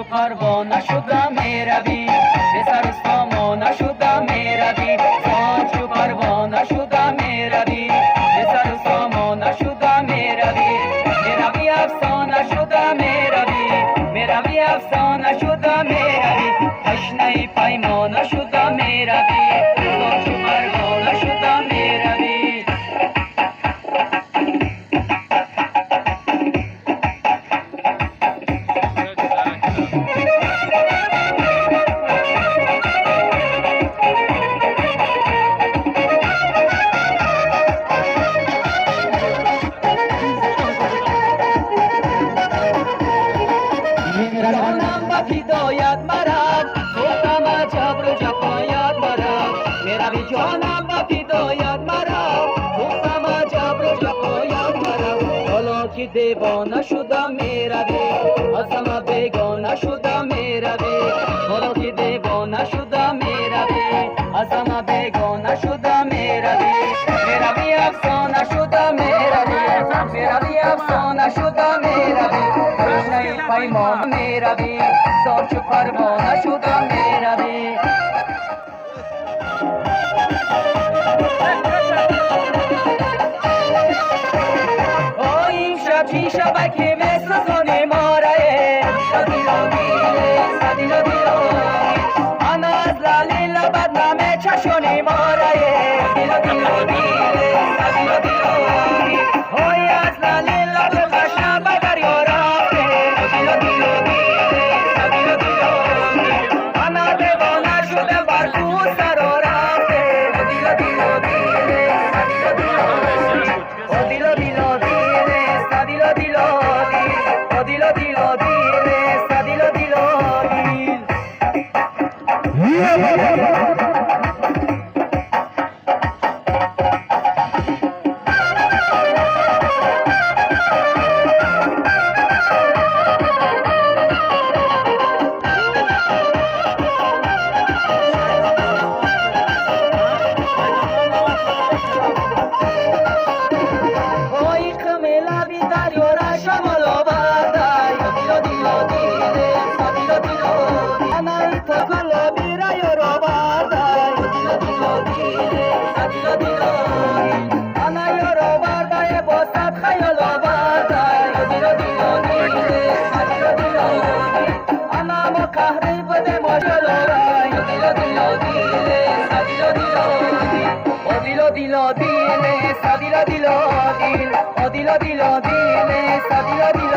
چو پروانه شدم میروی به سر و سامانه شدم میروی زار چو پروانه شدم میروی به سر و سامانه شدم میروی میروی افسانه شدم میروی افسانه شدم میروی تشنه پیمانه شدم میروی زار چو پروانه شدم میروی جانم با فدایت مرم گفتم جبر و جفایت مرم میروی جانم با فدایت مرم گفتم جبر و جفایت مرم حالا که دیوانه شدم میروی از همه بیگانه شدم میروی حالا که دیوانه شدم میروی از همه بیگانه شدم میروی میروی افسانه شدم میروی افسانه شدم میروی تشنه پیمان میروی زار چو پروانه شدم میروی این شب چی شبکی مثل زنی ماره دیلو انا از لالی لبد نمه چشونی ماره دیلو های از لالی لبد خشنه بدر یارافته دیلو انا دیوانه شده بر کو سر و رفته دیلو dilo dile, sa dilo dilo dil, o dilo dilo dile, sa dilo dilo